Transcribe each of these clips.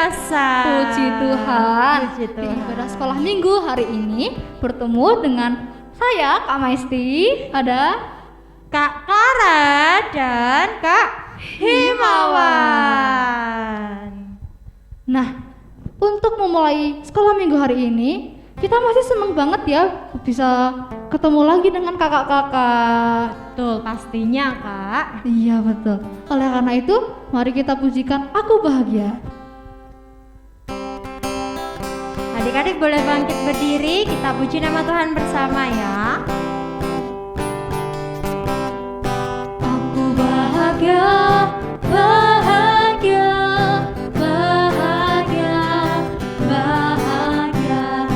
biasa. Puji Tuhan. Puji Di Tuhan. ibadah sekolah minggu hari ini bertemu dengan saya Kak Maisti, ada Kak Clara dan Kak Himawan. Nah, untuk memulai sekolah minggu hari ini, kita masih seneng banget ya bisa ketemu lagi dengan kakak-kakak. Betul, pastinya Kak. Iya betul. Oleh karena itu, mari kita pujikan Aku Bahagia. Adik-adik boleh bangkit berdiri, kita puji nama Tuhan bersama ya. Aku bahagia, bahagia, bahagia, bahagia.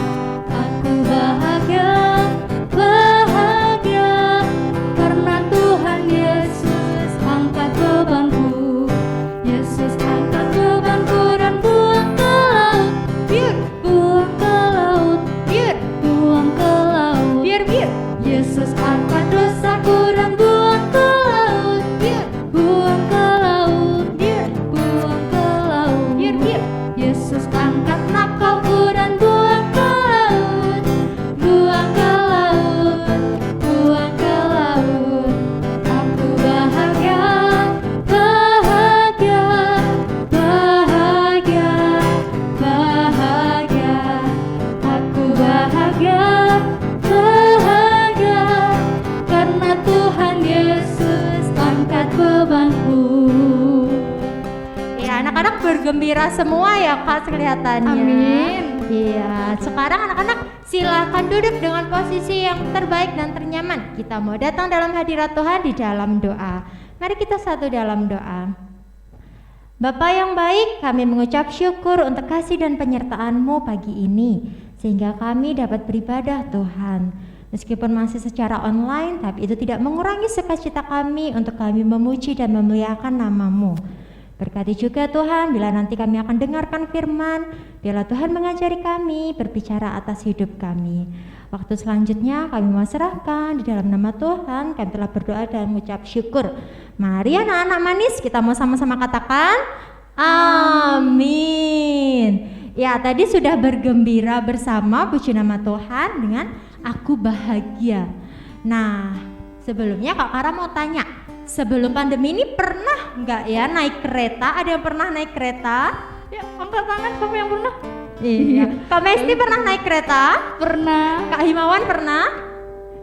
Aku bahagia, bahagia, karena Tuhan Yesus angkat bebanku. Yesus angkat bebanku dan buang ke laut. Biar buang ke laut, biar buang ke laut. Biar Yesus angkat dosaku dan buang ke laut. Biar buang ke laut, biar buang ke laut. Biar Yesus angkat nakalku dan buang ke laut. Buang ke laut, buang ke laut. Aku bahagia, bahagia, bahagia, bahagia. Aku bahagia, bahagia, karena Tuhan Yesus angkat bebanku. Ya, anak-anak bergembira semua ya Kak kelihatannya. Amin. Iya, sekarang anak-anak silakan duduk dengan posisi yang terbaik dan ternyaman. Kita mau datang dalam hadirat Tuhan di dalam doa. Mari kita satu dalam doa. Bapa yang baik, kami mengucap syukur untuk kasih dan penyertaan-Mu pagi ini, sehingga kami dapat beribadah Tuhan. Meskipun masih secara online, tapi itu tidak mengurangi sukacita kami untuk kami memuji dan memuliakan nama-Mu. Berkati juga Tuhan, bila nanti kami akan dengarkan firman, biarlah Tuhan mengajari kami, berbicara atas hidup kami. Waktu selanjutnya kami mau serahkan di dalam nama Tuhan, kami telah berdoa dan mengucap syukur. Mari anak-anak manis, kita mau sama-sama katakan, amin. Ya, tadi sudah bergembira bersama, puji nama Tuhan dengan Aku Bahagia. Nah, sebelumnya Kak Kara mau tanya, sebelum pandemi ini pernah nggak ya naik kereta? Ada yang pernah naik kereta? Ya, angkat tangan siapa yang pernah? Iya. Kak Mesti pernah naik kereta? Pernah. Kak Himawan pernah?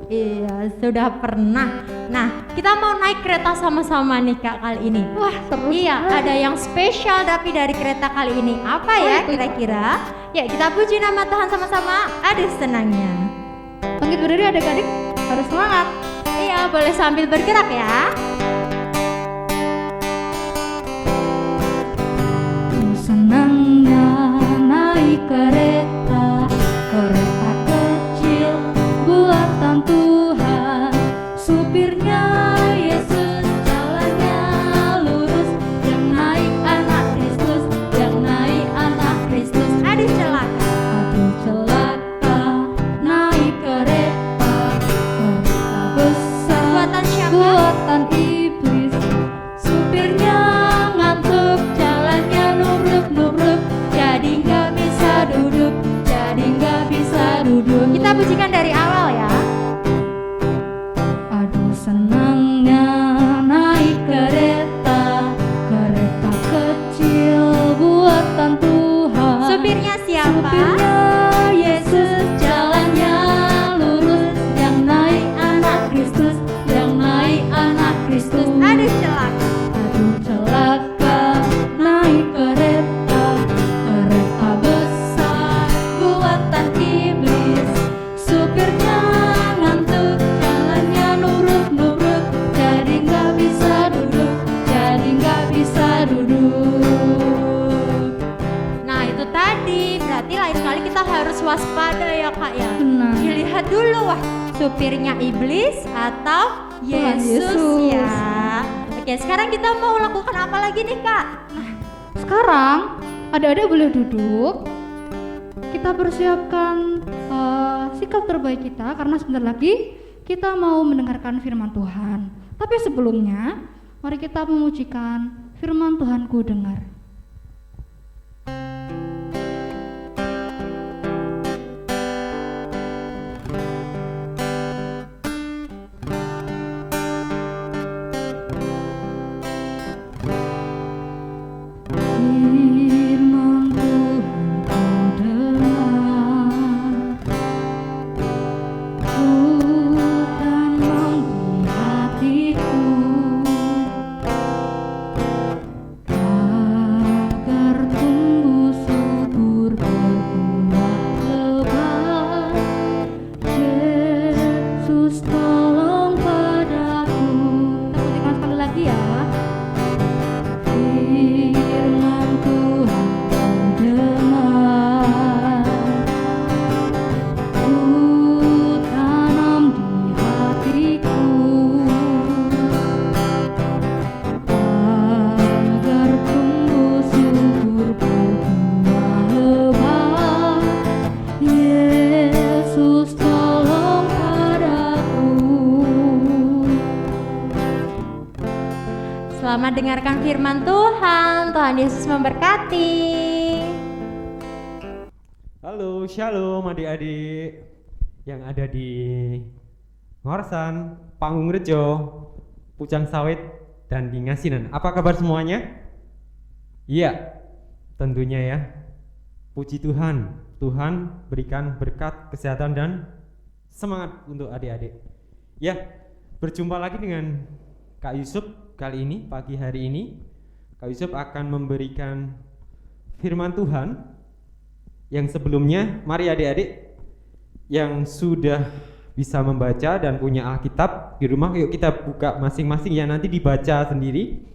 Iya, sudah pernah. Nah, kita mau naik kereta sama-sama nih Kak kali ini. Wah, seru. Iya, ada yang spesial tapi dari kereta kali ini. Apa ya kira-kira? Ya, kita puji nama Tuhan sama-sama. Ada senangnya. Bangkit berdiri adik-adik, harus semangat. Iya, boleh sambil bergerak ya. Senangnya naik kereta, kereta kecil buatan Tuhan. Supirnya Yesus, jalannya lurus. Yang naik anak Kristus, yang naik anak Kristus. Aduh celaka. Aduh celaka, naik kereta, kereta besar Buatan siapa? buatan iblis. Supirnya ngantuk, jalannya nubruk-nubruk, jadi nggak bisa duduk, jadi nggak bisa duduk. Kita pujikan dari awal ya. Aduh senangnya naik kereta, kereta kecil buatan Tuhan. Supirnya siapa? Supirnya Yesus, jalannya lurus. Yang naik anak Kristus, yang naik anak Kristus. Aduh celaka. Aduh celaka, naik kereta, kereta besar buatan iblis. Supirnya ngantuk, jalannya nuruk-nuruk, jadi nggak bisa duduk, jadi nggak bisa duduk. Nah, itu tadi berarti lain kali kita harus waspada ya Kak ya. Benar. Dilihat dulu wah, supirnya iblis atau Tuhan Yesus Yesus. ya. Oke, sekarang kita mau lakukan apa lagi nih Kak? Sekarang adik-adik boleh duduk. Kita persiapkan sikap terbaik kita karena sebentar lagi kita mau mendengarkan firman Tuhan. Tapi sebelumnya, mari kita memujikan firman Tuhan ku dengar. Selamat dengarkan firman Tuhan. Tuhan Yesus memberkati. Halo, shalom adik-adik yang ada di Ngorsan, Panggung Rejo, Pucang Sawit, dan di Ngasinan. Apa kabar semuanya? Iya, tentunya ya. Puji Tuhan, Tuhan berikan berkat, kesehatan, dan semangat untuk adik-adik. Ya, berjumpa lagi dengan Kak Yusuf kali ini, pagi hari ini. Kak Yusuf akan memberikan firman Tuhan yang sebelumnya. Mari adik-adik yang sudah bisa membaca dan punya Alkitab di rumah, yuk kita buka masing-masing ya, nanti dibaca sendiri.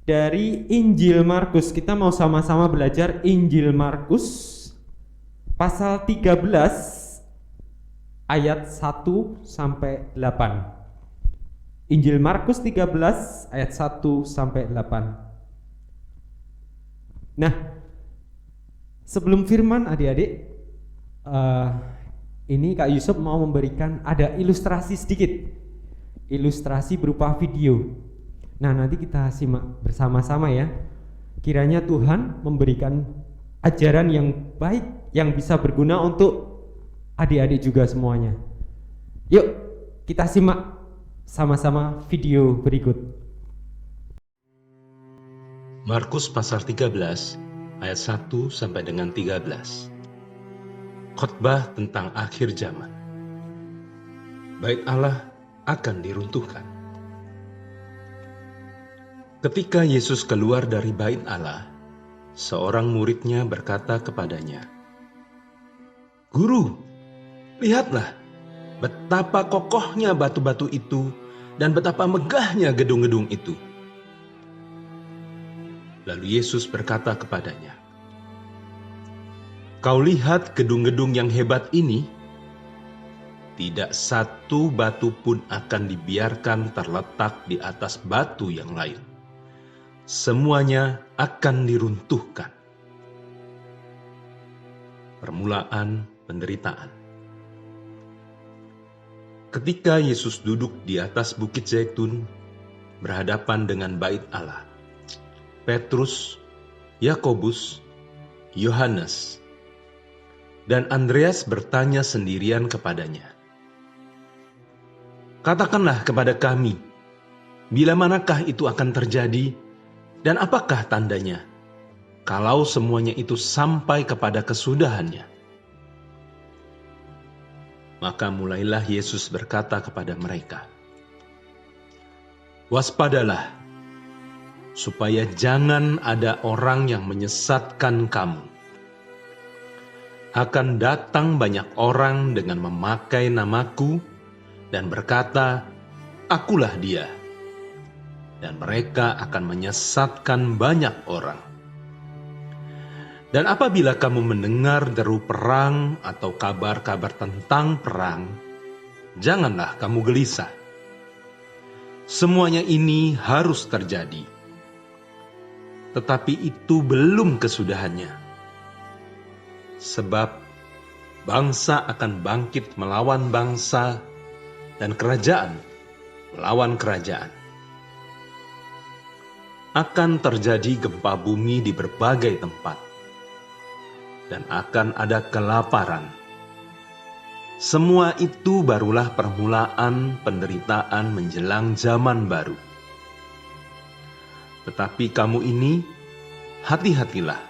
Dari Injil Markus, kita mau sama-sama belajar Injil Markus pasal 13 ayat 1 sampai 8. Injil Markus 13 ayat 1 sampai 8. Nah, sebelum firman adik-adik, ini Kak Yusuf mau memberikan ada ilustrasi sedikit, ilustrasi berupa video. Nah, nanti kita simak bersama-sama ya. Kiranya Tuhan memberikan ajaran yang baik, yang bisa berguna untuk adik-adik juga semuanya. Yuk, kita simak sama-sama video berikut. Markus pasal 13 ayat 1 sampai dengan 13. Khotbah tentang akhir zaman. Bait Allah akan diruntuhkan. Ketika Yesus keluar dari bait Allah, seorang muridnya berkata kepadanya, "Guru, lihatlah betapa kokohnya batu-batu itu dan betapa megahnya gedung-gedung itu." Lalu Yesus berkata kepadanya, "Kau lihat gedung-gedung yang hebat ini? Tidak satu batu pun akan dibiarkan terletak di atas batu yang lain. Semuanya akan diruntuhkan." Permulaan penderitaan. Ketika Yesus duduk di atas Bukit Zaitun, berhadapan dengan bait Allah, Petrus, Yakobus, Yohanes, dan Andreas bertanya sendirian kepadanya, "Katakanlah kepada kami, bila manakah itu akan terjadi, dan apakah tandanya, kalau semuanya itu sampai kepada kesudahannya?" Maka mulailah Yesus berkata kepada mereka, "Waspadalah, supaya jangan ada orang yang menyesatkan kamu. Akan datang banyak orang dengan memakai namaku dan berkata, 'Akulah dia,' dan mereka akan menyesatkan banyak orang. Dan apabila kamu mendengar deru perang atau kabar-kabar tentang perang, janganlah kamu gelisah. Semuanya ini harus terjadi. Tetapi itu belum kesudahannya. Sebab bangsa akan bangkit melawan bangsa dan kerajaan melawan kerajaan. Akan terjadi gempa bumi di berbagai tempat. Dan akan ada kelaparan. Semua itu barulah permulaan penderitaan menjelang zaman baru. Tetapi kamu ini, hati-hatilah.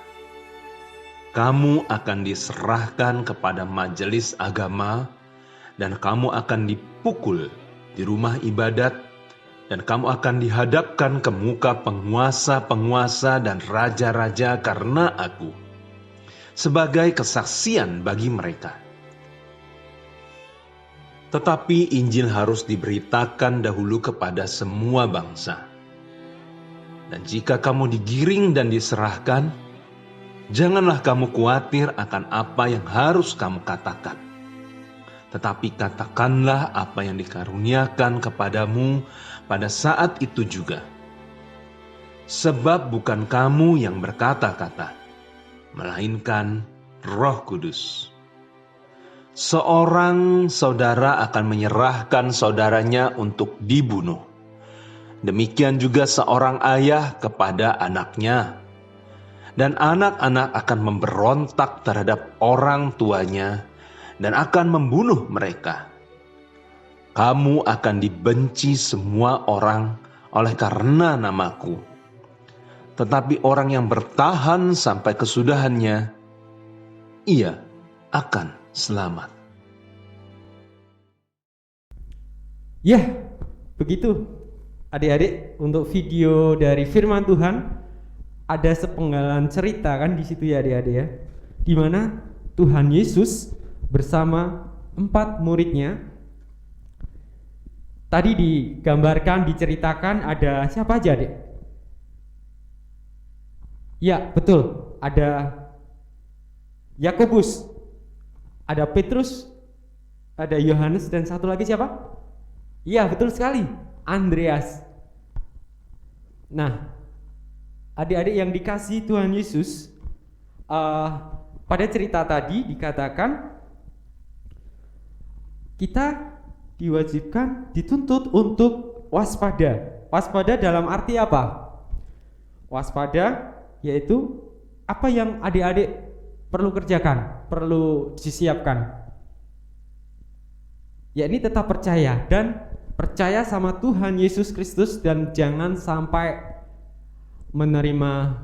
Kamu akan diserahkan kepada majelis agama, dan kamu akan dipukul di rumah ibadat, dan kamu akan dihadapkan ke muka penguasa-penguasa dan raja-raja karena aku, sebagai kesaksian bagi mereka. Tetapi Injil harus diberitakan dahulu kepada semua bangsa. Dan jika kamu digiring dan diserahkan, janganlah kamu khawatir akan apa yang harus kamu katakan. Tetapi katakanlah apa yang dikaruniakan kepadamu pada saat itu juga. Sebab bukan kamu yang berkata-kata, melainkan Roh Kudus. Seorang saudara akan menyerahkan saudaranya untuk dibunuh, Demikian juga seorang ayah kepada anaknya, dan anak-anak akan memberontak terhadap orang tuanya dan akan membunuh mereka. Kamu akan dibenci semua orang oleh karena namaku. Tetapi orang yang bertahan sampai kesudahannya, ia akan selamat. Ya, begitu adik-adik, untuk video dari firman Tuhan ada sepenggalan cerita kan di situ ya adik-adik ya, di mana Tuhan Yesus bersama 4 muridnya. Tadi digambarkan, diceritakan ada siapa aja adik? Ya betul, ada Yakobus, ada Petrus, ada Yohanes, dan satu lagi siapa? Iya betul sekali, Andreas. Nah, adik-adik yang dikasihi Tuhan Yesus, pada cerita tadi dikatakan kita diwajibkan, dituntut untuk waspada. Waspada dalam arti apa? Waspada yaitu apa yang adik-adik perlu kerjakan, perlu disiapkan. Yakni tetap percaya dan percaya sama Tuhan Yesus Kristus, dan jangan sampai menerima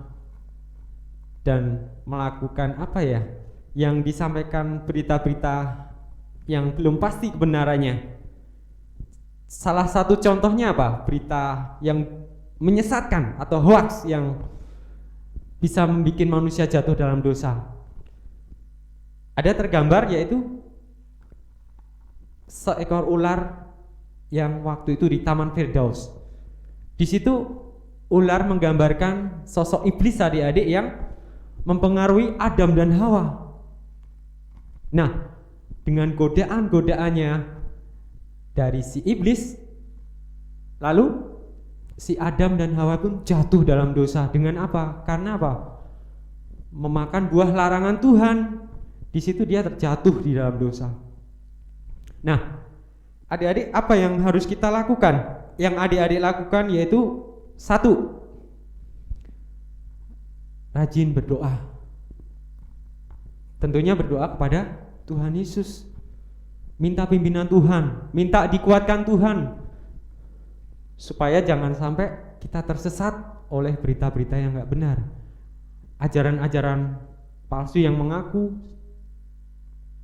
dan melakukan apa ya, yang disampaikan berita-berita yang belum pasti kebenarannya. Salah satu contohnya apa? Berita yang menyesatkan atau hoax yang bisa membuat manusia jatuh dalam dosa. Ada tergambar yaitu seekor ular yang waktu itu di Taman Firdaus. Di situ ular menggambarkan sosok iblis adik-adik yang mempengaruhi Adam dan Hawa. Nah, dengan godaan-godaannya dari si iblis, lalu si Adam dan Hawa pun jatuh dalam dosa. Dengan apa? Karena apa? Memakan buah larangan Tuhan. Di situ dia terjatuh di dalam dosa. Nah, adik-adik, apa yang harus kita lakukan? Yang adik-adik lakukan yaitu 1, rajin berdoa. Tentunya berdoa kepada Tuhan Yesus. Minta pimpinan Tuhan, minta dikuatkan Tuhan, supaya jangan sampai kita tersesat oleh berita-berita yang gak benar, ajaran-ajaran palsu yang mengaku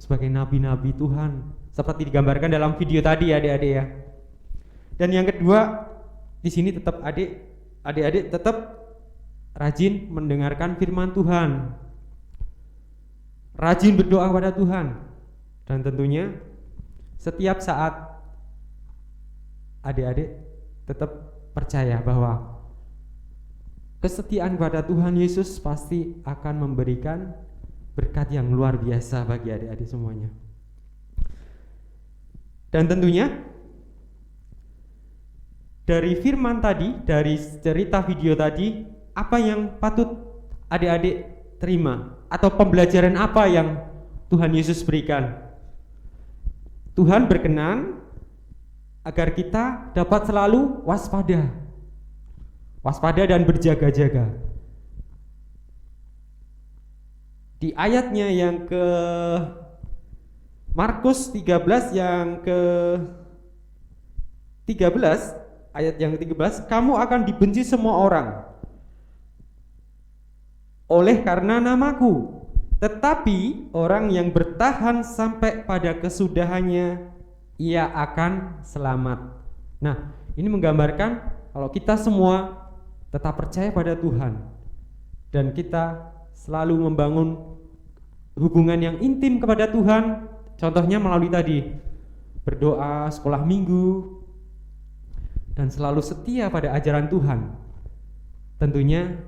sebagai nabi-nabi Tuhan, seperti digambarkan dalam video tadi adik-adik ya. Dan yang kedua, di sini tetap adik-adik tetap rajin mendengarkan firman Tuhan, rajin berdoa kepada Tuhan, dan tentunya setiap saat adik-adik tetap percaya bahwa kesetiaan kepada Tuhan Yesus pasti akan memberikan berkat yang luar biasa bagi adik-adik semuanya. Dan tentunya dari firman tadi, dari cerita video tadi, apa yang patut adik-adik terima, atau pembelajaran apa yang Tuhan Yesus berikan? Tuhan berkenan agar kita dapat selalu waspada dan berjaga-jaga. Di ayatnya yang ke Markus 13 yang ke 13, ayat yang ke-13, kamu akan dibenci semua orang oleh karena namaku, tetapi orang yang bertahan sampai pada kesudahannya, ia akan selamat. Nah, ini menggambarkan kalau kita semua tetap percaya pada Tuhan dan kita selalu membangun hubungan yang intim kepada Tuhan, contohnya melalui tadi berdoa, sekolah minggu, dan selalu setia pada ajaran Tuhan, tentunya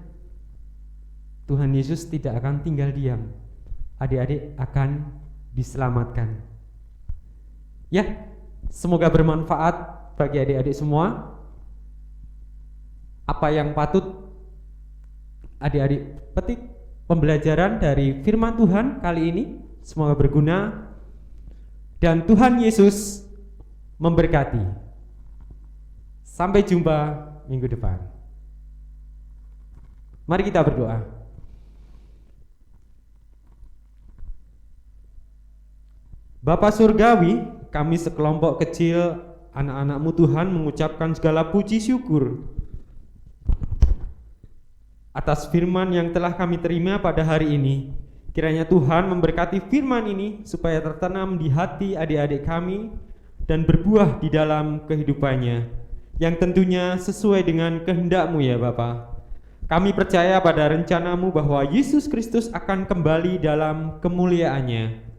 Tuhan Yesus tidak akan tinggal diam. Adik-adik akan diselamatkan. Ya, semoga bermanfaat bagi adik-adik semua. Apa yang patut adik-adik petik pembelajaran dari firman Tuhan kali ini, semoga berguna dan Tuhan Yesus memberkati. Sampai jumpa minggu depan. Mari kita berdoa. Bapa Surgawi, kami sekelompok kecil anak-anak-Mu Tuhan mengucapkan segala puji syukur atas firman yang telah kami terima pada hari ini. Kiranya Tuhan memberkati firman ini supaya tertanam di hati adik-adik kami dan berbuah di dalam kehidupannya, yang tentunya sesuai dengan kehendak-Mu ya Bapa. Kami percaya pada rencana-Mu bahwa Yesus Kristus akan kembali dalam kemuliaannya.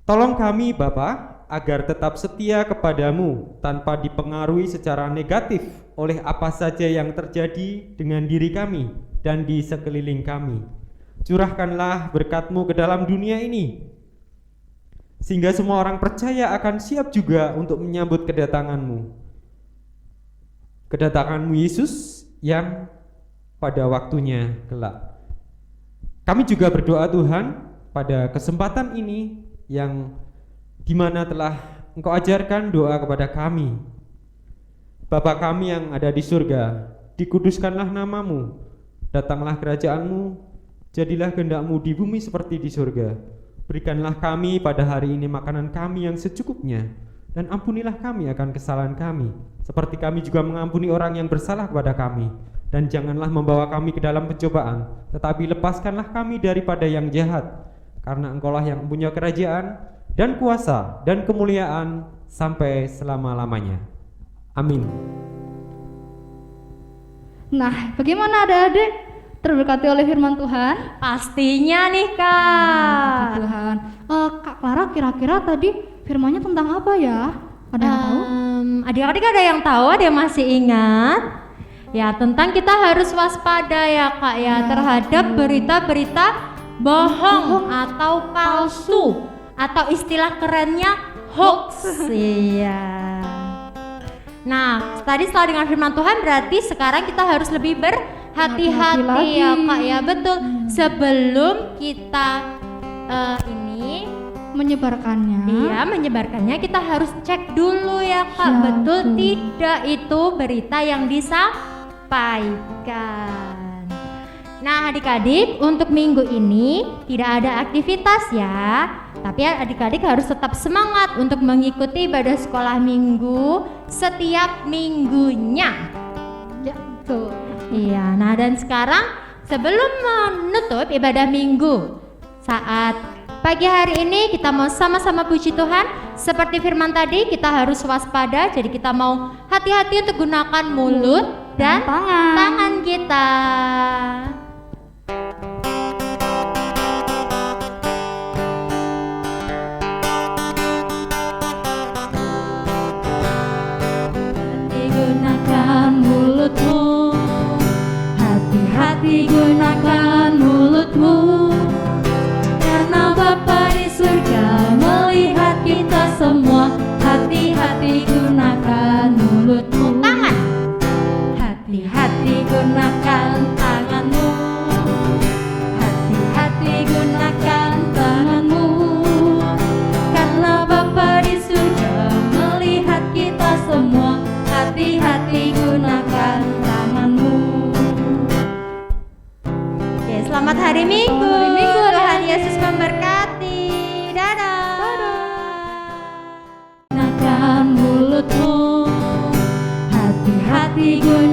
Tolong kami Bapa agar tetap setia kepadamu tanpa dipengaruhi secara negatif oleh apa saja yang terjadi dengan diri kami dan di sekeliling kami. Curahkanlah berkat-Mu ke dalam dunia ini, sehingga semua orang percaya akan siap juga untuk menyambut kedatangan-Mu. Kedatangan-Mu Yesus yang pada waktunya kelak. Kami juga berdoa Tuhan pada kesempatan ini yang dimana telah Engkau ajarkan doa kepada kami. Bapa kami yang ada di surga, dikuduskanlah nama-Mu, datanglah kerajaan-Mu, jadilah kehendak-Mu di bumi seperti di surga. Berikanlah kami pada hari ini makanan kami yang secukupnya, dan ampunilah kami akan kesalahan kami, seperti kami juga mengampuni orang yang bersalah kepada kami. Dan janganlah membawa kami ke dalam pencobaan, tetapi lepaskanlah kami daripada yang jahat. Karena Engkaulah yang mempunyai kerajaan dan kuasa dan kemuliaan sampai selama-lamanya. Amin. Nah, bagaimana adik-adik? Terberkati oleh firman Tuhan? Pastinya nih Puji Kak. Tuhan. Kak Clara, kira-kira tadi firmannya tentang apa ya? Ada yang tahu? Adik-adik ada yang tahu, ada yang masih ingat? Ya, tentang kita harus waspada ya Kak ya, terhadap berita-berita bohong atau palsu, atau istilah kerennya hoax. Iya. Nah, tadi setelah dengan firman Tuhan berarti sekarang kita harus lebih berhati-hati ya Kak ya. Betul. Sebelum kita ini Menyebarkannya. Iya, menyebarkannya kita harus cek dulu ya Kak. Ya, betul betul. tidak itu berita yang disampaikan. Nah adik-adik, untuk minggu ini tidak ada aktivitas ya, tapi adik-adik harus tetap semangat untuk mengikuti ibadah sekolah minggu setiap minggunya. Ya, betul. Iya, nah dan sekarang sebelum menutup ibadah minggu saat pagi hari ini, kita mau sama-sama puji Tuhan. Seperti firman tadi, kita harus waspada, jadi kita mau hati-hati untuk gunakan mulut dan tangan kita. Gunakan mulutmu, hati-hati gunakan mulutmu, karena Bapa di surga melihat kita semua. Hati-hati gunakan mulutmu, Tangan. hati-hati gunakan tanganmu, hati-hati gunakan tanganmu, karena Bapa di surga melihat kita semua. Hati-hati gunakan tanganmu. Oke, selamat hari Minggu. Selamat hari Minggu, Tuhan adik-adik. Yesus memberkati. Dadah. Gunakan mulutmu, hati-hati gunakan